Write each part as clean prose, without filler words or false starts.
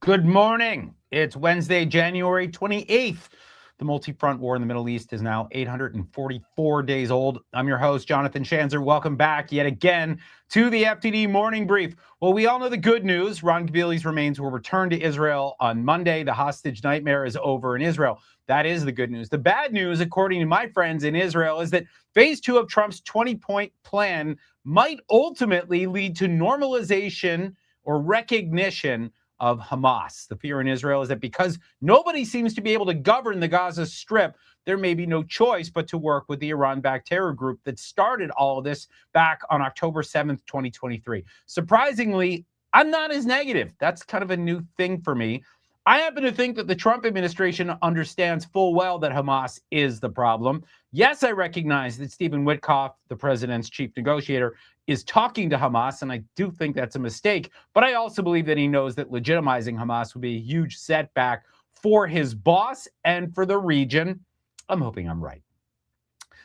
Good morning. It's Wednesday, January 28th. The multi-front war in the Middle East is now 844 days old. I'm your host, Jonathan Schanzer. Welcome back yet again to the FDD Morning Brief. Well, we all know the good news. Ron Gabili's remains will return to Israel on Monday. The hostage nightmare is over in Israel. That is the good news. The bad news, according to my friends in Israel, is that phase 2 of Trump's 20-point plan might ultimately lead to normalization or recognition of Hamas. The fear in Israel is that because nobody seems to be able to govern the Gaza Strip, there may be no choice but to work with the Iran-backed terror group that started all of this back on October 7th, 2023. Surprisingly, I'm not as negative. That's kind of a new thing for me. I happen to think that the Trump administration understands full well that Hamas is the problem. Yes, I recognize that Stephen Witkoff, the president's chief negotiator, is talking to Hamas, and I do think that's a mistake. But I also believe that he knows that legitimizing Hamas would be a huge setback for his boss and for the region. I'm hoping I'm right.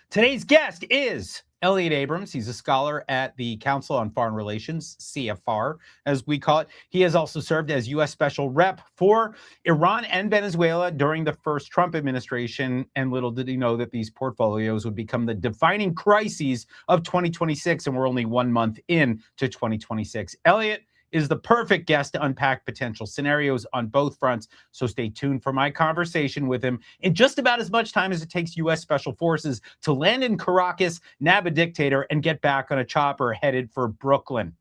Today's guest is Elliott Abrams. He's a scholar at the Council on Foreign Relations, CFR, as we call it. He has also served as U.S. Special Rep for Iran and Venezuela during the first Trump administration, and little did he know that these portfolios would become the defining crises of 2026, and we're only 1 month in to 2026. Elliott is the perfect guest to unpack potential scenarios on both fronts, so stay tuned for my conversation with him in just about as much time as it takes U.S. Special Forces to land in Caracas, nab a dictator, and get back on a chopper headed for Brooklyn.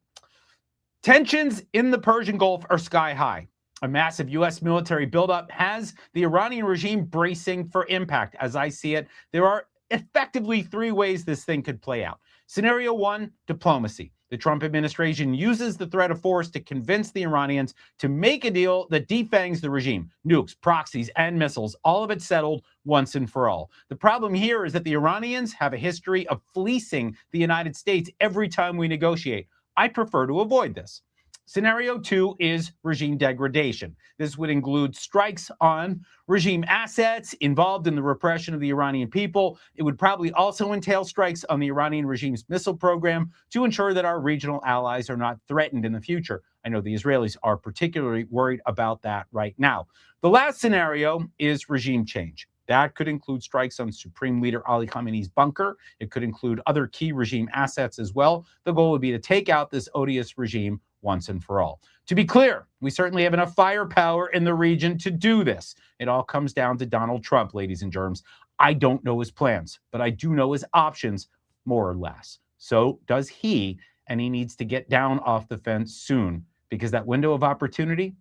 Tensions in the Persian Gulf are sky high. A massive U.S. military buildup has the Iranian regime bracing for impact. As I see it, there are effectively 3 ways this thing could play out. Scenario 1, diplomacy. The Trump administration uses the threat of force to convince the Iranians to make a deal that defangs the regime. Nukes, proxies, and missiles, all of it settled once and for all. The problem here is that the Iranians have a history of fleecing the United States every time we negotiate. I prefer to avoid this. Scenario 2 is regime degradation. This would include strikes on regime assets involved in the repression of the Iranian people. It would probably also entail strikes on the Iranian regime's missile program to ensure that our regional allies are not threatened in the future. I know the Israelis are particularly worried about that right now. The last scenario is regime change. That could include strikes on Supreme Leader Ali Khamenei's bunker. It could include other key regime assets as well. The goal would be to take out this odious regime once and for all. To be clear, we certainly have enough firepower in the region to do this. It all comes down to Donald Trump, ladies and germs. I don't know his plans, but I do know his options, more or less. So does he, and he needs to get down off the fence soon, because that window of opportunity,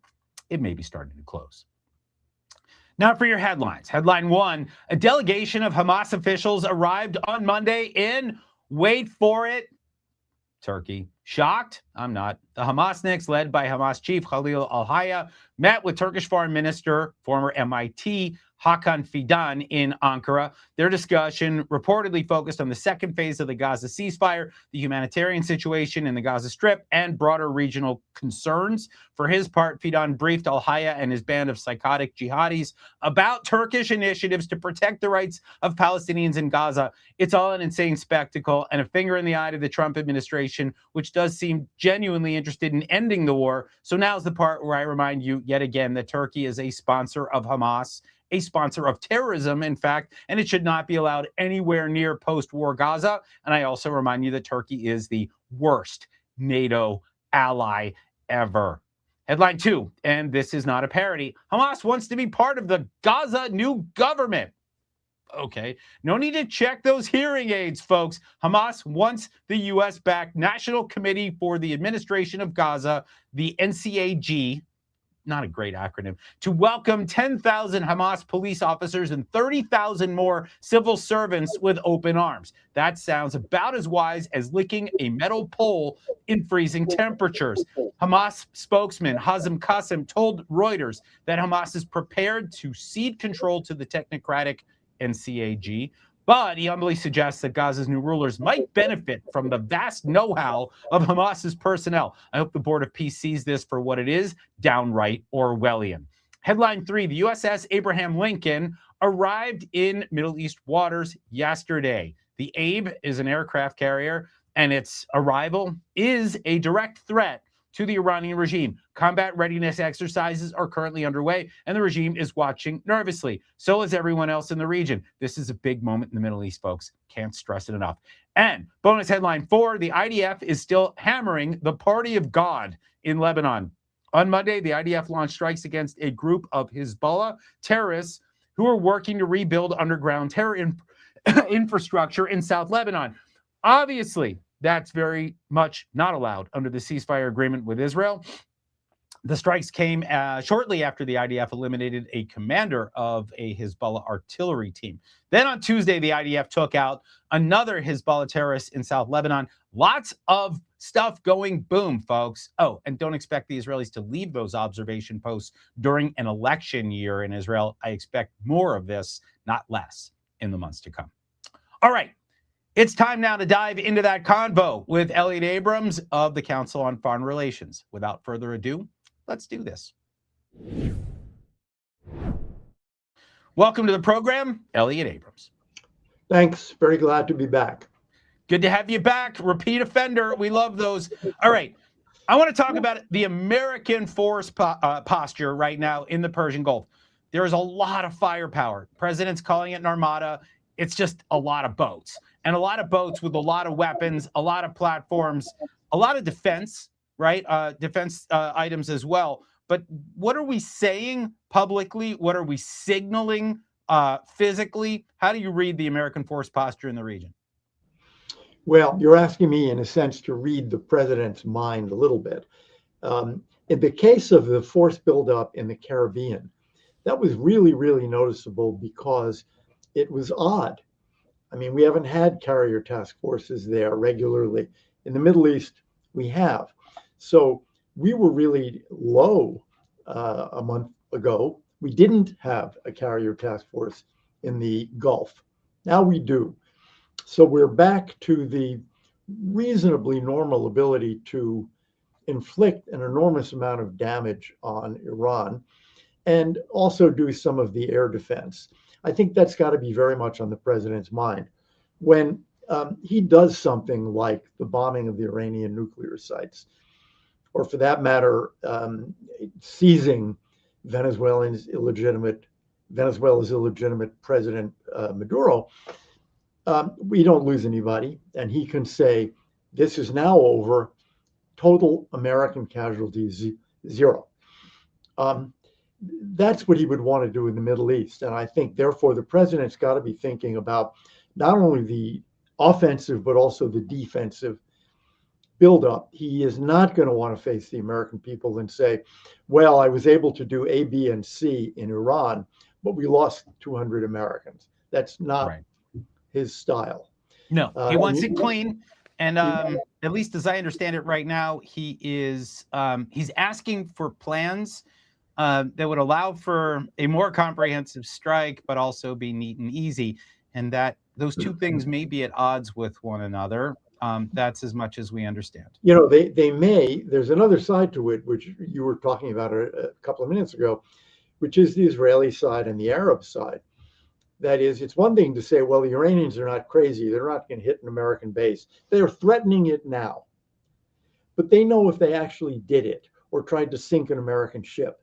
it may be starting to close. Now for your headlines. Headline 1, a delegation of Hamas officials arrived on Monday in, wait for it, Turkey. Shocked? I'm not. The Hamasniks, led by Hamas chief Khalil al-Hayya, met with Turkish Foreign Minister, former MIT, Hakan Fidan in Ankara. Their discussion reportedly focused on the second phase of the Gaza ceasefire, the humanitarian situation in the Gaza Strip, and broader regional concerns. For his part, Fidan briefed al-Hayya and his band of psychotic jihadis about Turkish initiatives to protect the rights of Palestinians in Gaza. It's all an insane spectacle and a finger in the eye to the Trump administration, which does seem genuinely interested in ending the war. So now's the part where I remind you yet again that Turkey is a sponsor of Hamas, a sponsor of terrorism, in fact, and it should not be allowed anywhere near post-war Gaza. And I also remind you that Turkey is the worst NATO ally ever. Headline 2, and this is not a parody. Hamas wants to be part of the Gaza new government. Okay, no need to check those hearing aids, folks. Hamas wants the U.S.-backed National Committee for the Administration of Gaza, the NCAG, not a great acronym, to welcome 10,000 Hamas police officers and 30,000 more civil servants with open arms. That sounds about as wise as licking a metal pole in freezing temperatures. Hamas spokesman Hazem Qasem told Reuters that Hamas is prepared to cede control to the technocratic NCAG, but he humbly suggests that Gaza's new rulers might benefit from the vast know-how of Hamas's personnel. I hope the Board of Peace sees this for what it is, downright Orwellian. Headline 3, the USS Abraham Lincoln arrived in Middle East waters yesterday. The Abe is an aircraft carrier, and its arrival is a direct threat to the Iranian regime. Combat readiness exercises are currently underway, and the regime is watching nervously. So is everyone else in the region. This is a big moment in the Middle East, folks. Can't stress it enough. And bonus headline 4, the IDF is still hammering the party of God in Lebanon. On Monday, the IDF launched strikes against a group of Hezbollah terrorists who are working to rebuild underground terror infrastructure in South Lebanon. Obviously, that's very much not allowed under the ceasefire agreement with Israel. The strikes came shortly after the IDF eliminated a commander of a Hezbollah artillery team. Then on Tuesday, the IDF took out another Hezbollah terrorist in South Lebanon. Lots of stuff going boom, folks. Oh, and don't expect the Israelis to leave those observation posts during an election year in Israel. I expect more of this, not less, in the months to come. All right. It's time now to dive into that convo with Elliott Abrams of the Council on Foreign Relations. Without further ado, let's do this. Welcome to the program, Elliott Abrams. Thanks. Very glad to be back. Good to have you back. Repeat offender. We love those. All right. I want to talk about the American force posture right now in the Persian Gulf. There is a lot of firepower. The president's calling it an armada. It's just a lot of boats. And a lot of boats with a lot of weapons, a lot of platforms, a lot of defense, right? Defense items as well. But what are we saying publicly? What are we signaling physically? How do you read the American force posture in the region? Well, you're asking me, in a sense, to read the president's mind a little bit. In the case of the force buildup in the Caribbean, that was really, really noticeable because it was odd. I mean, we haven't had carrier task forces there regularly. In the Middle East, we have. So we were really low a month ago. We didn't have a carrier task force in the Gulf. Now we do. So we're back to the reasonably normal ability to inflict an enormous amount of damage on Iran and also do some of the air defense. I think that's got to be very much on the president's mind. When he does something like the bombing of the Iranian nuclear sites, or for that matter, seizing Venezuela's illegitimate president, Maduro, we don't lose anybody. And he can say, this is now over, total American casualties, 0. That's what he would want to do in the Middle East. And I think, therefore, the president's got to be thinking about not only the offensive, but also the defensive buildup. He is not going to want to face the American people and say, well, I was able to do A, B, and C in Iran, but we lost 200 Americans. That's not his style. No, he wants it clean. And at least as I understand it right now, he's asking for plans that would allow for a more comprehensive strike, but also be neat and easy. And that those two things may be at odds with one another. That's as much as we understand. You know, they may. There's another side to it, which you were talking about a couple of minutes ago, which is the Israeli side and the Arab side. That is, it's one thing to say, well, the Iranians are not crazy. They're not going to hit an American base. They're threatening it now. But they know if they actually did it or tried to sink an American ship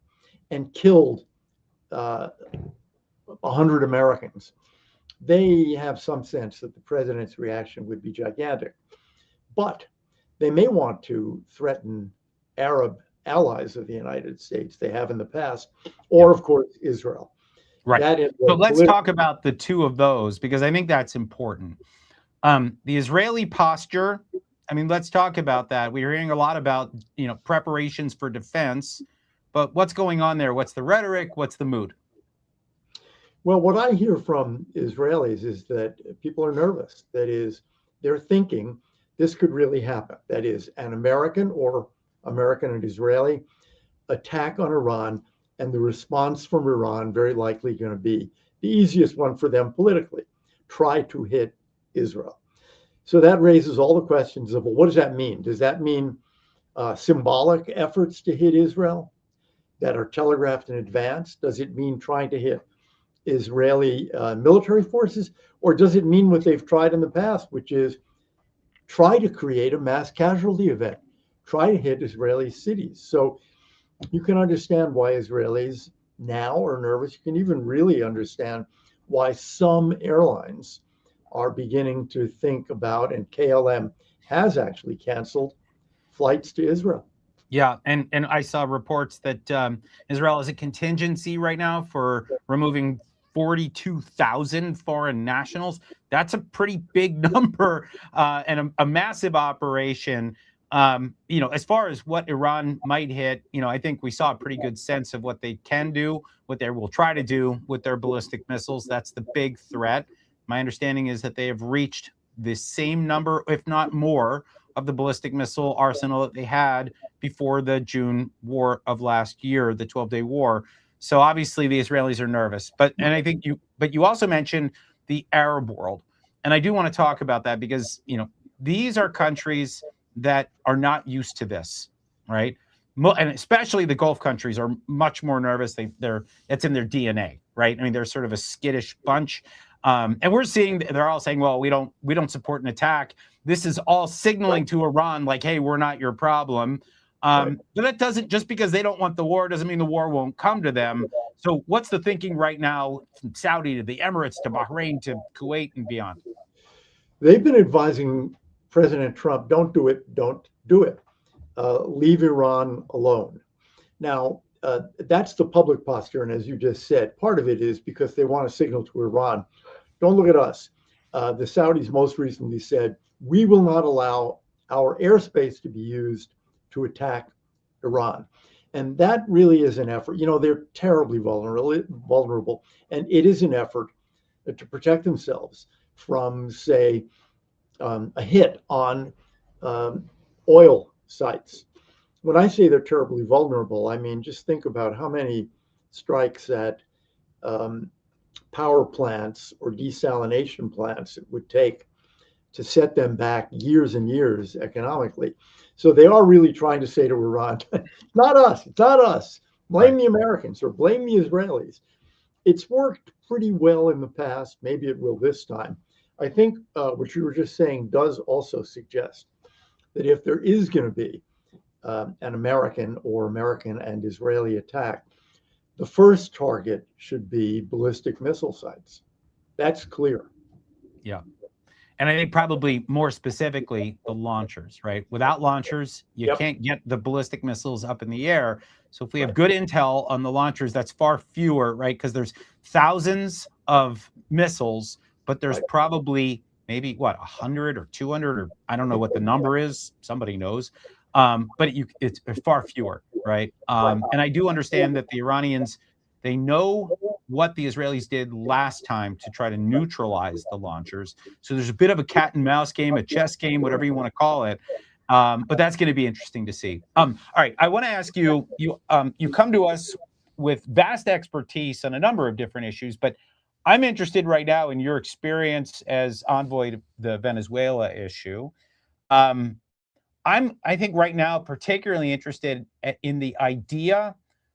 and killed 100 Americans, they have some sense that the president's reaction would be gigantic. But they may want to threaten Arab allies of the United States. They have in the past, or of course, Israel. Right. So let's talk about the two of those, because I think that's important. The Israeli posture, I mean, let's talk about that. We're hearing a lot about, preparations for defense, but what's going on there? What's the rhetoric? What's the mood? Well, what I hear from Israelis is that people are nervous. That is, they're thinking this could really happen. That is, an American or American and Israeli attack on Iran, and the response from Iran very likely going to be the easiest one for them politically, try to hit Israel. So that raises all the questions of, well, what does that mean? Does that mean symbolic efforts to hit Israel that are telegraphed in advance? Does it mean trying to hit Israeli military forces? Or does it mean what they've tried in the past, which is try to create a mass casualty event, try to hit Israeli cities. So you can understand why Israelis now are nervous. You can even really understand why some airlines are beginning to think about, and KLM has actually canceled flights to Israel. Yeah, and I saw reports that Israel is a contingency right now for removing 42,000 foreign nationals. That's a pretty big number and a massive operation. As far as what Iran might hit, I think we saw a pretty good sense of what they can do, what they will try to do with their ballistic missiles. That's the big threat. My understanding is that they have reached the same number, if not more, of the ballistic missile arsenal that they had before the June war of last year, the 12-day war. So obviously the Israelis are nervous. But you also mentioned the Arab world. And I do want to talk about that because, these are countries that are not used to this, right? And especially the Gulf countries are much more nervous. It's in their DNA, right? I mean, they're sort of a skittish bunch. And we're seeing they're all saying, well, we don't support an attack. This is all signaling to Iran like, hey, we're not your problem. But that doesn't, just because they don't want the war doesn't mean the war won't come to them. So what's the thinking right now from Saudi to the Emirates to Bahrain to Kuwait and beyond? They've been advising President Trump, don't do it, don't do it. Leave Iran alone. Now, that's the public posture. And as you just said, part of it is because they want to signal to Iran, don't look at us. The Saudis most recently said, we will not allow our airspace to be used to attack Iran. And that really is an effort. They're terribly vulnerable, and it is an effort to protect themselves from, say, a hit on oil sites. When I say they're terribly vulnerable, I mean, just think about how many strikes at power plants or desalination plants it would take to set them back years and years economically. So they are really trying to say to Iran, not us, it's not us. Blame the Americans or blame the Israelis. It's worked pretty well in the past. Maybe it will this time. I think what you were just saying does also suggest that if there is going to be an American or American and Israeli attack, the first target should be ballistic missile sites. That's clear. Yeah. And I think probably more specifically, the launchers, right? Without launchers, you can't get the ballistic missiles up in the air. So if we have good intel on the launchers, that's far fewer, right? Because there's thousands of missiles, but there's probably maybe 100 or 200, or I don't know what the number is. Somebody knows. But it's far fewer, right? And I do understand that the Iranians, they know what the Israelis did last time to try to neutralize the launchers. So there's a bit of a cat and mouse game, a chess game, whatever you want to call it. But that's going to be interesting to see. All right, I want to ask you, you come to us with vast expertise on a number of different issues, but I'm interested right now in your experience as envoy to the Venezuela issue. I think right now particularly interested in the idea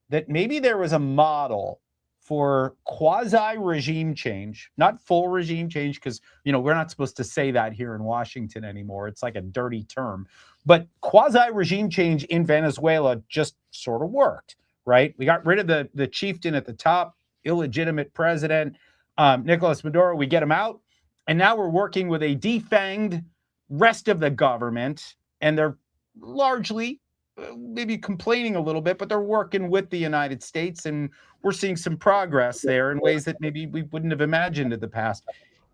that maybe there was a model for quasi-regime change, not full regime change, because we're not supposed to say that here in Washington anymore. It's like a dirty term. But quasi-regime change in Venezuela just sort of worked, right? We got rid of the chieftain at the top, illegitimate president, Nicolas Maduro. We get him out. And now we're working with a defanged rest of the government. And they're largely maybe complaining a little bit, but they're working with the United States, and we're seeing some progress there in ways that maybe we wouldn't have imagined in the past.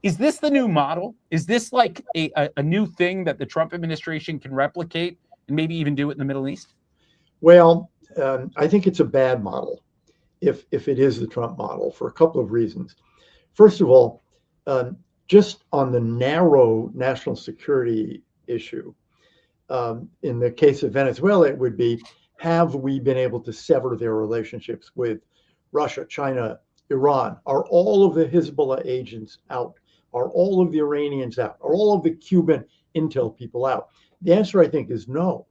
Is this the new model? Is this like a new thing that the Trump administration can replicate and maybe even do it in the Middle East? Well, I think it's a bad model if it is the Trump model for a couple of reasons. First of all, just on the narrow national security issue, in the case of Venezuela, it would be, have we been able to sever their relationships with Russia, China, Iran? Are all of the Hezbollah agents out? Are all of the Iranians out? Are all of the Cuban intel people out? The answer, I think, is no.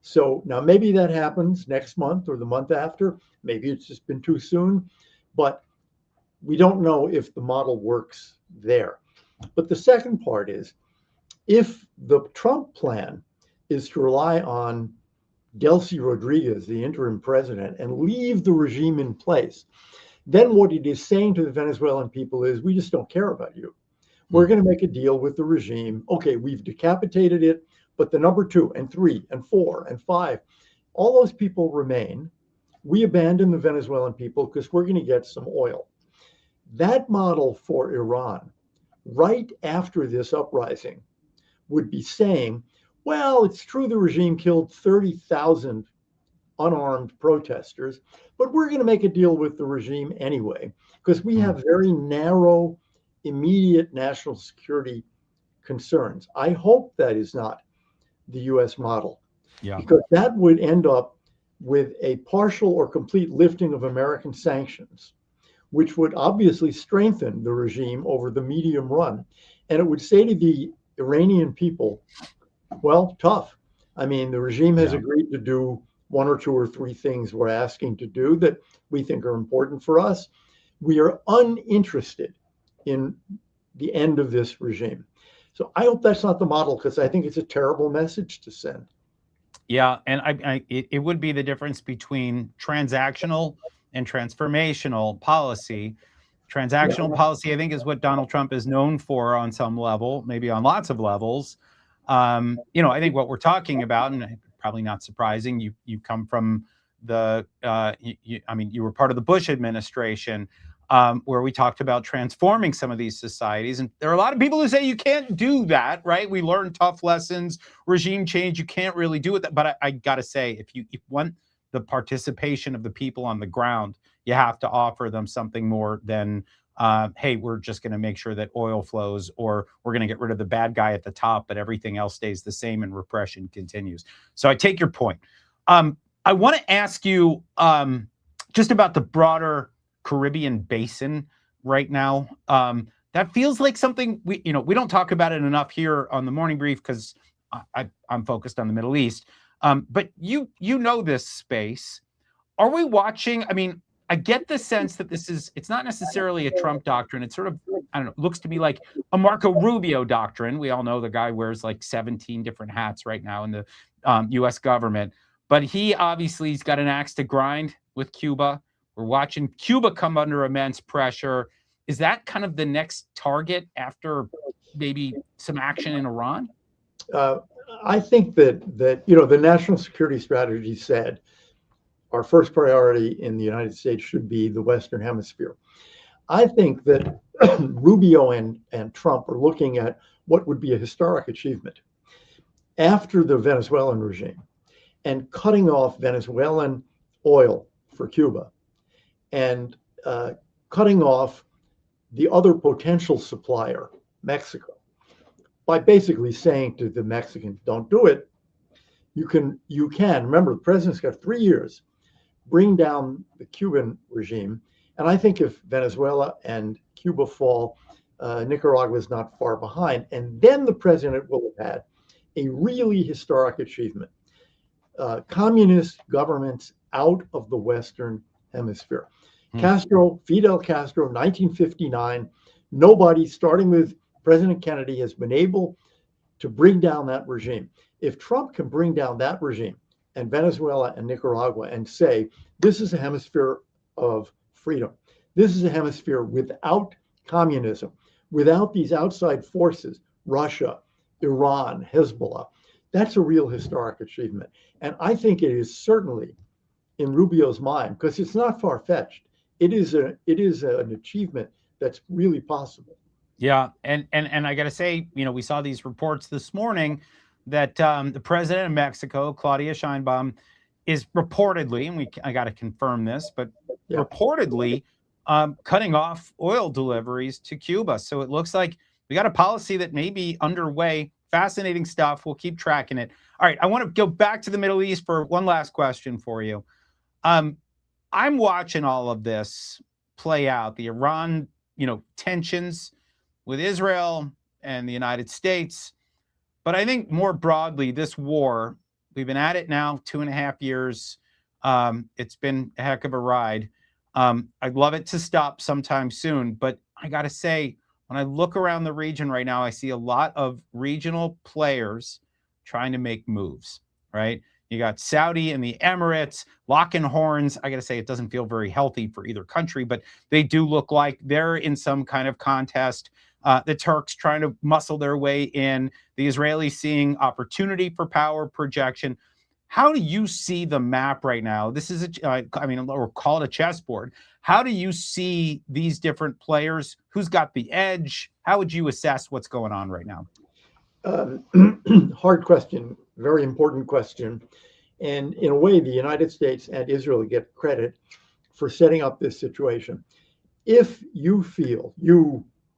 So now maybe that happens next month or the month after. Maybe it's just been too soon, but we don't know if the model works there. But the second part is, if the Trump plan is to rely on Delcy Rodriguez, the interim president, and leave the regime in place, then what it is saying to the Venezuelan people is, we just don't care about you. We're going to make a deal with the regime. Okay, we've decapitated it, but the number 2 and 3 and 4 and 5, all those people remain. We abandon the Venezuelan people because we're going to get some oil. That model for Iran, right after this uprising, would be saying, well, it's true the regime killed 30,000 unarmed protesters, but we're going to make a deal with the regime anyway, because we have very narrow, immediate national security concerns. I hope that is not the US model, because that would end up with a partial or complete lifting of American sanctions, which would obviously strengthen the regime over the medium run. And it would say to the Iranian people, well, tough. I mean, the regime has agreed to do 1 or 2 or 3 things we're asking to do that we think are important for us. We are uninterested in the end of this regime. So I hope that's not the model, because I think it's a terrible message to send. Yeah, and it would be the difference between transactional and transformational policy. Transactional policy, I think, is what Donald Trump is known for on some level, maybe on lots of levels. I think what we're talking about, and probably not surprising, you come from the, you were part of the Bush administration, where we talked about transforming some of these societies. And there are a lot of people who say you can't do that, right? We learned tough lessons, regime change, you can't really do it. But I got to say, if you want the participation of the people on the ground, you have to offer them something more than, hey, we're just going to make sure that oil flows, or we're going to get rid of the bad guy at the top, but everything else stays the same and repression continues. So I take your point. I want to ask you just about the broader Caribbean basin right now. That feels like something we don't talk about it enough here on the Morning Brief, because I'm focused on the Middle East. But you know this space. Are we watching? I mean, I get the sense that it's not necessarily a Trump doctrine. It's sort of, I don't know, looks to me like a Marco Rubio doctrine. We all know the guy wears like 17 different hats right now in the U.S. government. But he obviously has got an axe to grind with Cuba. We're watching Cuba come under immense pressure. Is that kind of the next target after maybe some action in Iran? I think that the national security strategy said our first priority in the United States should be the Western Hemisphere. I think that Rubio and Trump are looking at what would be a historic achievement after the Venezuelan regime, and cutting off Venezuelan oil for Cuba, and cutting off the other potential supplier, Mexico, by basically saying to the Mexicans, don't do it. You can remember, the president's got 3 years, bring down the Cuban regime. And I think if Venezuela and Cuba fall, Nicaragua is not far behind. And then the president will have had a really historic achievement. Communist governments out of the Western Hemisphere. Fidel Castro, 1959, nobody, starting with President Kennedy, has been able to bring down that regime. If Trump can bring down that regime and Venezuela and Nicaragua and say, this is a hemisphere of freedom. This is a hemisphere without communism, without these outside forces, Russia, Iran, Hezbollah. That's a real historic achievement. And I think it is certainly in Rubio's mind, because it's not far-fetched. It is an achievement that's really possible. Yeah, and I got to say, we saw these reports this morning that the president of Mexico, Claudia Sheinbaum, is reportedly, and I got to confirm this, but reportedly cutting off oil deliveries to Cuba. So it looks like we got a policy that may be underway. Fascinating stuff. We'll keep tracking it. All right, I want to go back to the Middle East for one last question for you. I'm watching all of this play out, the Iran, tensions with Israel and the United States. But I think more broadly, this war, we've been at it now 2.5 years. It's been a heck of a ride. I'd love it to stop sometime soon. But I got to say, when I look around the region right now, I see a lot of regional players trying to make moves, right? You got Saudi and the Emirates locking horns. I got to say, it doesn't feel very healthy for either country, but they do look like they're in some kind of contest. The Turks trying to muscle their way in. The Israelis seeing opportunity for power projection. How do you see the map right now? This is, or call it a chessboard. How do you see these different players? Who's got the edge? How would you assess what's going on right now? Hard question, very important question. And in a way, the United States and Israel get credit for setting up this situation. If you feel,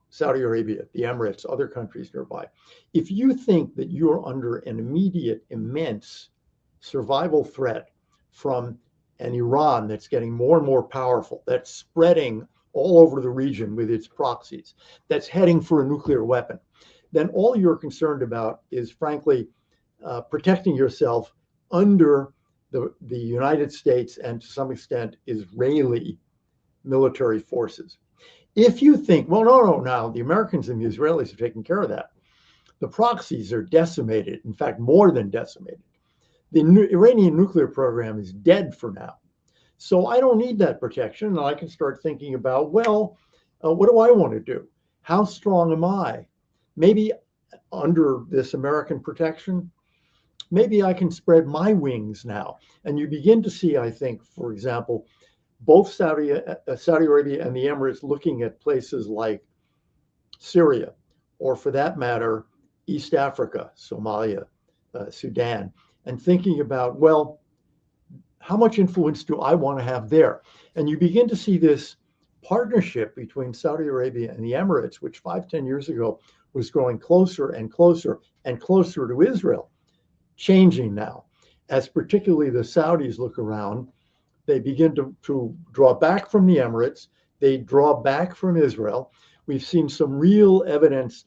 Saudi Arabia, the Emirates, other countries nearby, if you think that you're under an immediate, immense survival threat from an Iran that's getting more and more powerful, that's spreading all over the region with its proxies, that's heading for a nuclear weapon, then all you're concerned about is, frankly, protecting yourself under the United States and to some extent Israeli military forces. If you think, well, no, now the Americans and the Israelis are taking care of that. The proxies are decimated, in fact, more than decimated. The Iranian nuclear program is dead for now. So I don't need that protection. And I can start thinking about, well, what do I want to do? How strong am I? Maybe under this American protection, maybe I can spread my wings now. And you begin to see, I think, for example, both Saudi Arabia and the Emirates looking at places like Syria, or for that matter, East Africa, Somalia, Sudan, and thinking about, well, how much influence do I want to have there? And you begin to see this partnership between Saudi Arabia and the Emirates, which 5-10 years ago was growing closer and closer and closer to Israel, changing now. As particularly the Saudis look around, they begin to draw back from the Emirates. They draw back from Israel. We've seen some real evidence,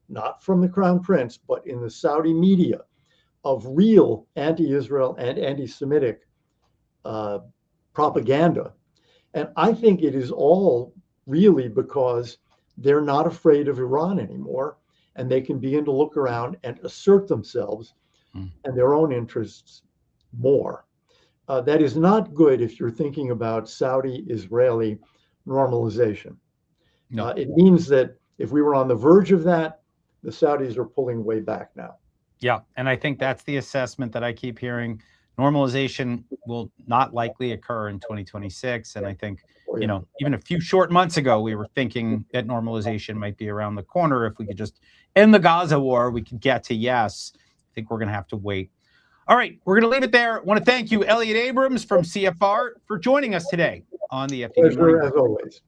not from the Crown Prince, but in the Saudi media, of real anti-Israel and anti-Semitic propaganda. And I think it is all really because they're not afraid of Iran anymore, and they can begin to look around and assert themselves and their own interests more. That is not good if you're thinking about Saudi-Israeli normalization. No. It means that if we were on the verge of that, the Saudis are pulling way back now. Yeah, and I think that's the assessment that I keep hearing. Normalization will not likely occur in 2026. And I think, even a few short months ago, we were thinking that normalization might be around the corner. If we could just end the Gaza war, we could get to yes. I think we're going to have to wait. All right, we're going to leave it there. I want to thank you, Elliott Abrams from CFR, for joining us today on the FDD Pleasure, as always.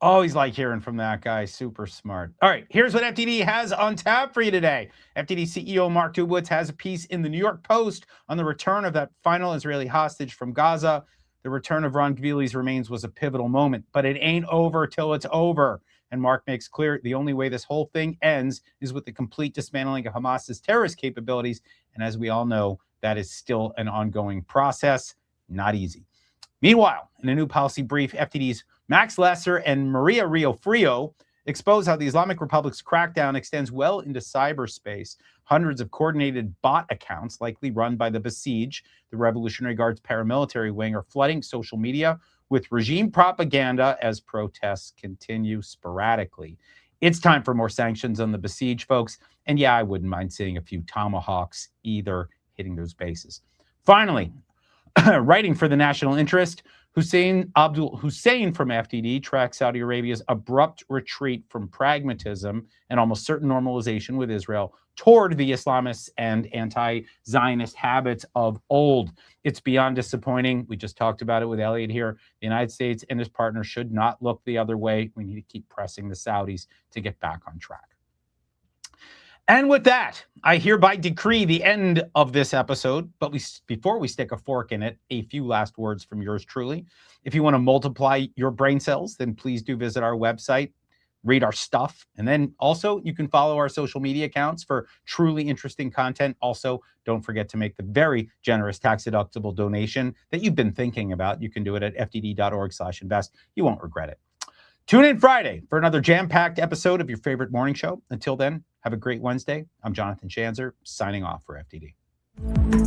Always like hearing from that guy. Super smart. All right, here's what FDD has on tap for you today. FDD CEO Mark Dubowitz has a piece in the New York Post on the return of that final Israeli hostage from Gaza. The return of Ron Gvili's remains was a pivotal moment, but it ain't over till it's over. And Mark makes clear the only way this whole thing ends is with the complete dismantling of Hamas's terrorist capabilities. And as we all know, that is still an ongoing process. Not easy. Meanwhile, in a new policy brief, FDD's Max Lesser and Maria Riofrio expose how the Islamic Republic's crackdown extends well into cyberspace. Hundreds of coordinated bot accounts, likely run by the Basij, the Revolutionary Guard's paramilitary wing, are flooding social media with regime propaganda as protests continue sporadically. It's time for more sanctions on the Basij, folks. And yeah, I wouldn't mind seeing a few tomahawks either hitting those bases. Finally, writing for the National Interest, Abdul Hussein from FDD tracks Saudi Arabia's abrupt retreat from pragmatism and almost certain normalization with Israel toward the Islamist and anti-Zionist habits of old. It's beyond disappointing. We just talked about it with Elliott here. The United States and his partners should not look the other way. We need to keep pressing the Saudis to get back on track. And with that, I hereby decree the end of this episode. But before we stick a fork in it, a few last words from yours truly. If you want to multiply your brain cells, then please do visit our website, read our stuff. And then also you can follow our social media accounts for truly interesting content. Also, don't forget to make the very generous tax-deductible donation that you've been thinking about. You can do it at fdd.org/invest. You won't regret it. Tune in Friday for another jam-packed episode of your favorite morning show. Until then, have a great Wednesday. I'm Jonathan Schanzer, signing off for FDD.